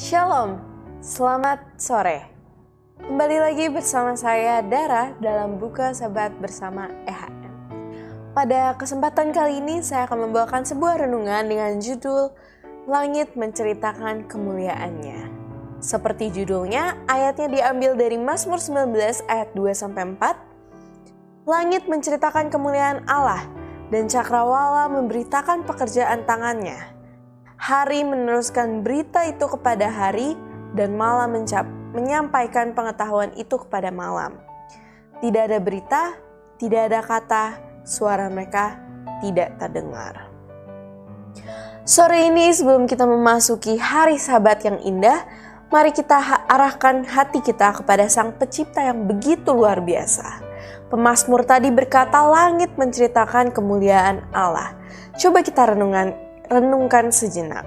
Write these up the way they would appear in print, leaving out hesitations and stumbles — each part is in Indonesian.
Shalom, selamat sore. Kembali lagi bersama saya Dara dalam Buka Sabat bersama EHM. Pada kesempatan kali ini saya akan membawakan sebuah renungan dengan judul Langit Menceritakan Kemuliaannya. Seperti judulnya, ayatnya diambil dari Mazmur 19 ayat 2-4. Langit menceritakan kemuliaan Allah dan cakrawala memberitakan pekerjaan tangannya. Hari meneruskan berita itu kepada hari, dan malam menyampaikan pengetahuan itu kepada malam. Tidak ada berita, tidak ada kata, suara mereka tidak terdengar. Sore ini sebelum kita memasuki hari Sabat yang indah, mari kita arahkan hati kita kepada Sang Pencipta yang begitu luar biasa. Pemazmur tadi berkata langit menceritakan kemuliaan Allah. Coba kita renungkan sejenak.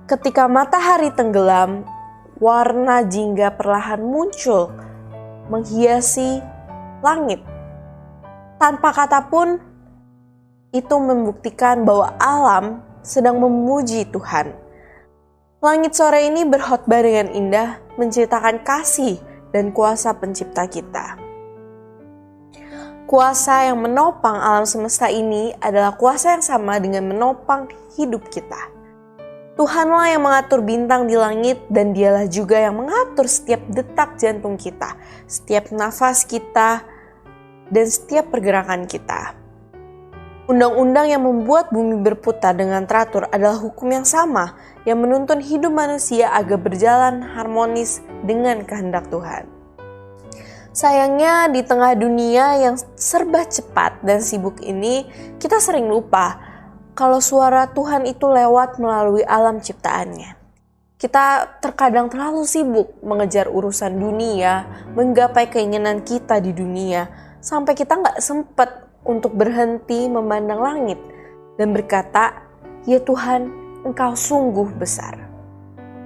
Ketika matahari tenggelam, warna jingga perlahan muncul menghiasi langit. Tanpa kata pun, itu membuktikan bahwa alam sedang memuji Tuhan. Langit sore ini berkhotbah dengan indah, menceritakan kasih dan kuasa Pencipta kita. Kuasa yang menopang alam semesta ini adalah kuasa yang sama dengan menopang hidup kita. Tuhanlah yang mengatur bintang di langit dan Dialah juga yang mengatur setiap detak jantung kita, setiap nafas kita, dan setiap pergerakan kita. Undang-undang yang membuat bumi berputar dengan teratur adalah hukum yang sama yang menuntun hidup manusia agar berjalan harmonis dengan kehendak Tuhan. Sayangnya di tengah dunia yang serba cepat dan sibuk ini, kita sering lupa kalau suara Tuhan itu lewat melalui alam ciptaannya. Kita terkadang terlalu sibuk mengejar urusan dunia, menggapai keinginan kita di dunia, sampai kita gak sempat untuk berhenti memandang langit dan berkata, "Ya Tuhan, Engkau sungguh besar."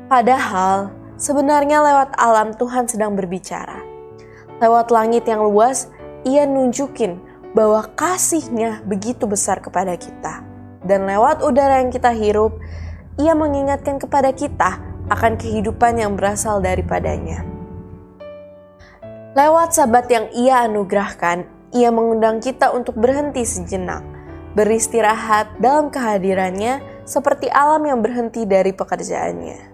Padahal sebenarnya lewat alam Tuhan sedang berbicara. Lewat langit yang luas, Ia nunjukin bahwa kasih-Nya begitu besar kepada kita. Dan lewat udara yang kita hirup, Ia mengingatkan kepada kita akan kehidupan yang berasal daripadanya. Lewat Sabat yang Ia anugerahkan, Ia mengundang kita untuk berhenti sejenak, beristirahat dalam kehadirannya seperti alam yang berhenti dari pekerjaannya.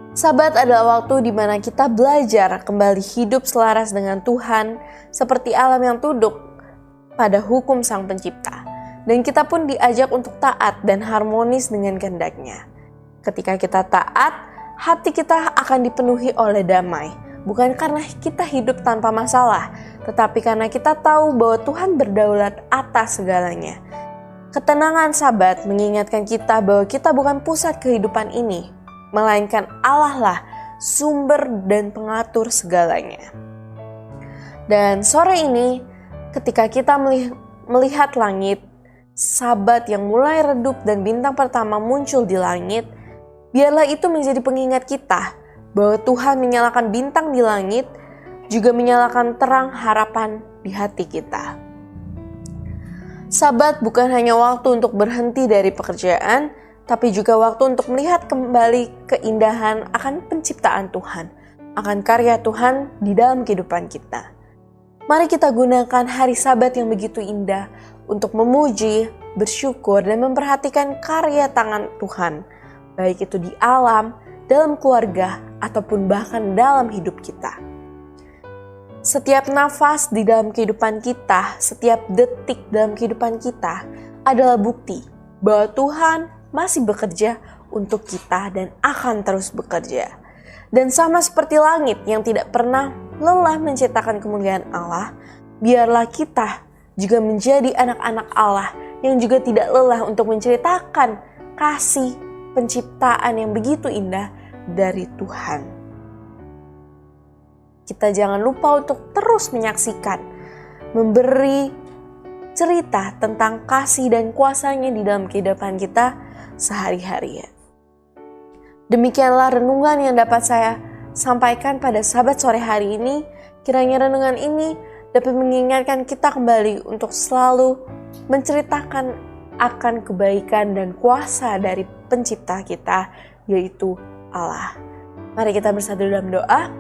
Sabat adalah waktu di mana kita belajar kembali hidup selaras dengan Tuhan seperti alam yang tunduk pada hukum Sang Pencipta. Dan kita pun diajak untuk taat dan harmonis dengan kehendak-Nya. Ketika kita taat, hati kita akan dipenuhi oleh damai. Bukan karena kita hidup tanpa masalah, tetapi karena kita tahu bahwa Tuhan berdaulat atas segalanya. Ketenangan Sabat mengingatkan kita bahwa kita bukan pusat kehidupan ini, melainkan Allah lah sumber dan pengatur segalanya. Dan sore ini ketika kita melihat langit, Sabat yang mulai redup dan bintang pertama muncul di langit, biarlah itu menjadi pengingat kita bahwa Tuhan menyalakan bintang di langit, juga menyalakan terang harapan di hati kita. Sabat bukan hanya waktu untuk berhenti dari pekerjaan, tapi juga waktu untuk melihat kembali keindahan akan penciptaan Tuhan, akan karya Tuhan di dalam kehidupan kita. Mari kita gunakan hari Sabat yang begitu indah untuk memuji, bersyukur, dan memperhatikan karya tangan Tuhan, baik itu di alam, dalam keluarga, ataupun bahkan dalam hidup kita. Setiap nafas di dalam kehidupan kita, setiap detik dalam kehidupan kita adalah bukti bahwa Tuhan masih bekerja untuk kita dan akan terus bekerja. Dan sama seperti langit yang tidak pernah lelah menciptakan kemuliaan Allah, biarlah kita juga menjadi anak-anak Allah yang juga tidak lelah untuk menceritakan kasih penciptaan yang begitu indah dari Tuhan. Kita jangan lupa untuk terus menyaksikan, memberi cerita tentang kasih dan kuasa-Nya di dalam kehidupan kita sehari-hari. Demikianlah renungan yang dapat saya sampaikan pada Sabat sore hari ini. Kiranya renungan ini dapat mengingatkan kita kembali untuk selalu menceritakan akan kebaikan dan kuasa dari pencipta kita, yaitu Allah. Mari kita bersatu dalam doa.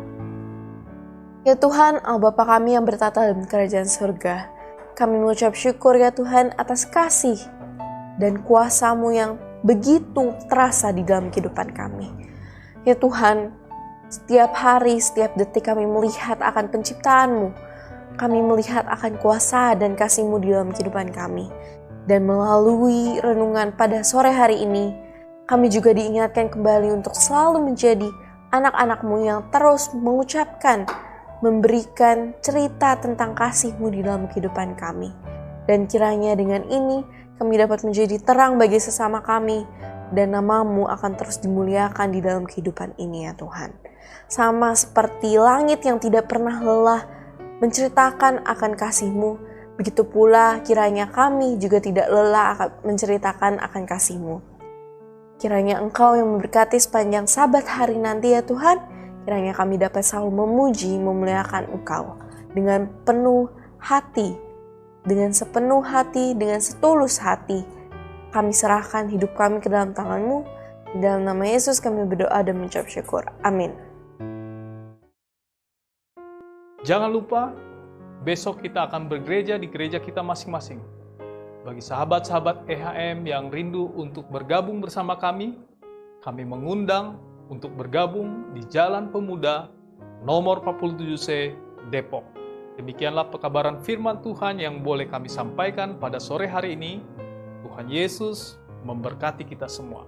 Ya Tuhan, Allah Bapa kami yang bertata dalam kerajaan surga, kami mengucap syukur ya Tuhan atas kasih dan kuasa-Mu yang begitu terasa di dalam kehidupan kami. Ya Tuhan, setiap hari, setiap detik kami melihat akan penciptaan-Mu. Kami melihat akan kuasa dan kasih-Mu di dalam kehidupan kami. Dan melalui renungan pada sore hari ini, kami juga diingatkan kembali untuk selalu menjadi anak-anak-Mu yang terus mengucapkan, memberikan cerita tentang kasih-Mu di dalam kehidupan kami. Dan kiranya dengan ini kami dapat menjadi terang bagi sesama kami, dan nama-Mu akan terus dimuliakan di dalam kehidupan ini ya Tuhan. Sama seperti langit yang tidak pernah lelah menceritakan akan kasih-Mu, begitu pula kiranya kami juga tidak lelah akan menceritakan akan kasih-Mu. Kiranya Engkau yang memberkati sepanjang Sabat hari nanti ya Tuhan. Kiranya kami dapat selalu memuji, memuliakan Engkau dengan penuh hati, dengan sepenuh hati, dengan setulus hati. Kami serahkan hidup kami ke dalam tangan-Mu. Di dalam nama Yesus kami berdoa dan mengucap syukur. Amin. Jangan lupa, besok kita akan bergereja di gereja kita masing-masing. Bagi sahabat-sahabat EHM yang rindu untuk bergabung bersama kami mengundang untuk bergabung di Jalan Pemuda nomor 47C Depok. Demikianlah pekabaran firman Tuhan yang boleh kami sampaikan pada sore hari ini. Tuhan Yesus memberkati kita semua.